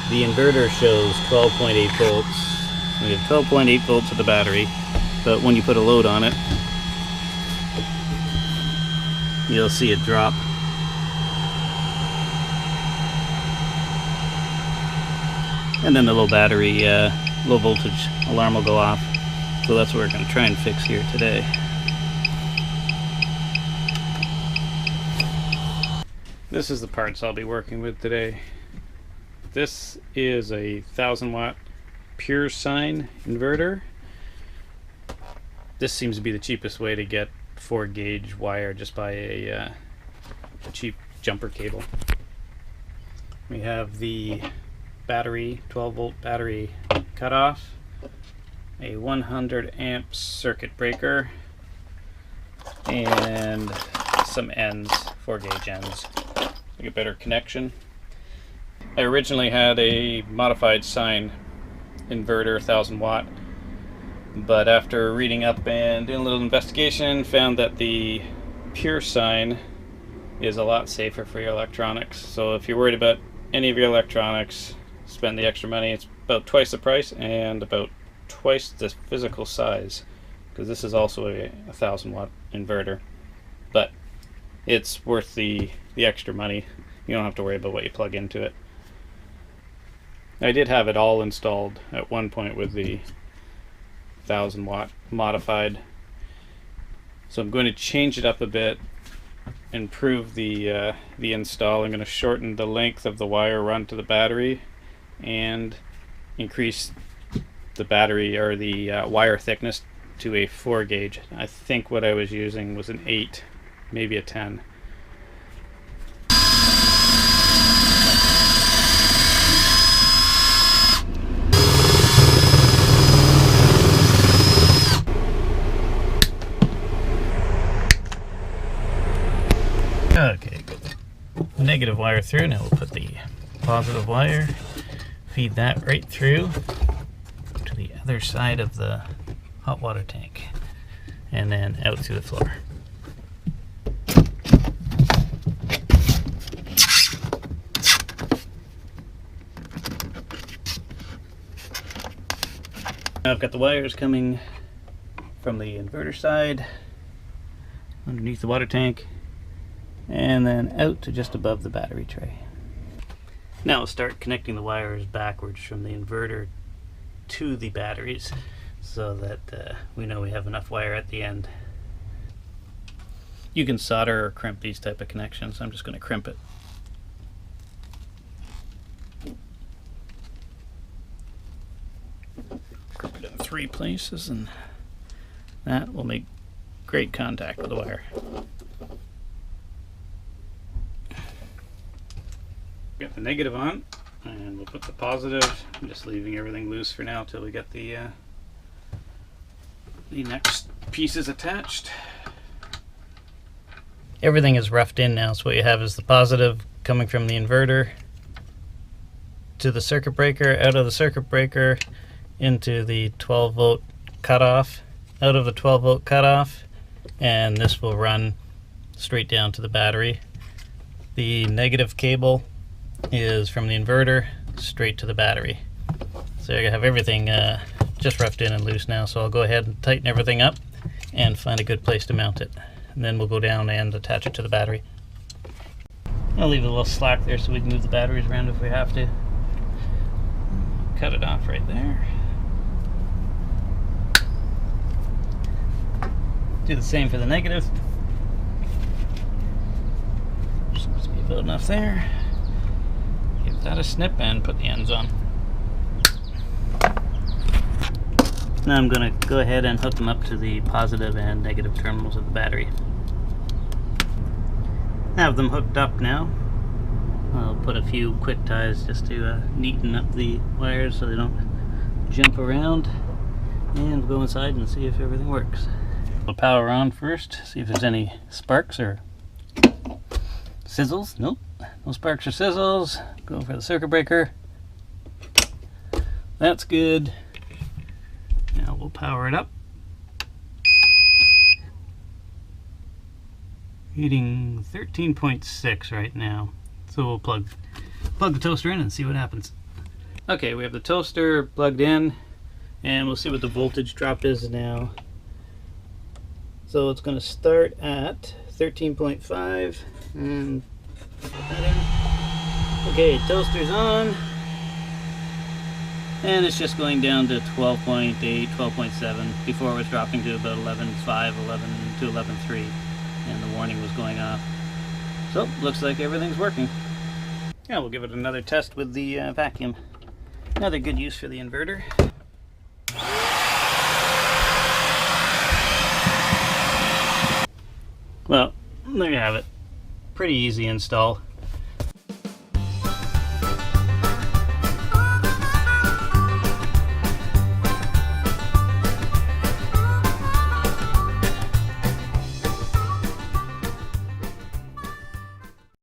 The inverter shows 12.8 volts. We have 12.8 volts at the battery, but when you put a load on it, you'll see it drop. And then the low battery, low voltage alarm will go off. So that's what we're going to try and fix here today. This is the parts I'll be working with today. This is a 1000 watt pure sine inverter. This seems to be the cheapest way to get 4 gauge wire, just by a cheap jumper cable. We have the battery, 12 volt battery cutoff, a 100 amp circuit breaker, and some ends, 4 gauge ends, to get better connection. I originally had a modified sine inverter, 1000 watt, but after reading up and doing a little investigation, found that the pure sine is a lot safer for your electronics. So if you're worried about any of your electronics, spend the extra money. It's about twice the price and about twice the physical size, because this is also a 1000 watt inverter, but it's worth the extra money. You don't have to worry about what you plug into it. I did have it all installed at one point with the 1000 watt modified, so I'm going to change it up a bit, improve the install. I'm going to shorten the length of the wire run to the battery and increase the battery, or the wire thickness, to a 4 gauge. I think what I was using was an 8, maybe a 10. Okay, good. Negative wire through. Now we'll put the positive wire, feed that right through to the other side of the hot water tank, and then out through the floor. Now I've got the wires coming from the inverter side underneath the water tank, and then out to just above the battery tray. Now we'll start connecting the wires backwards from the inverter to the batteries, so that we know we have enough wire at the end. You can solder or crimp these type of connections. I'm just going to crimp it. Crimp it in 3 places, and that will make great contact with the wire. Got the negative on, and we'll put the positive. I'm just leaving everything loose for now till we get the next pieces attached. Everything is roughed in now, so what you have is the positive coming from the inverter to the circuit breaker, out of the circuit breaker into the 12 volt cutoff, out of the 12 volt cutoff, and this will run straight down to the battery. The negative cable is from the inverter straight to the battery. So I have everything just roughed in and loose now, so I'll go ahead and tighten everything up and find a good place to mount it, and then we'll go down and attach it to the battery. I'll leave a little slack there so we can move the batteries around if we have to. Cut it off right there. Do the same for the negative. Seems to be about enough there. Give that a snip and put the ends on. Now I'm going to go ahead and hook them up to the positive and negative terminals of the battery. Have them hooked up now. I'll put a few quick ties just to neaten up the wires so they don't jump around, and we'll go inside and see if everything works. We'll power on first, see if there's any sparks or sizzles. Nope, no sparks or sizzles. Go for the circuit breaker. That's good. Now we'll power it up. Reading 13.6 right now. So we'll plug the toaster in and see what happens. Okay, we have the toaster plugged in, and we'll see what the voltage drop is now. So it's going to start at 13.5 and put that in. Okay, toaster's on. And it's just going down to 12.8, 12.7. Before it was dropping to about 11.5, 11 to 11.3. And the warning was going off. So, looks like everything's working. Yeah, we'll give it another test with the vacuum. Another good use for the inverter. Well, there you have it. Pretty easy install.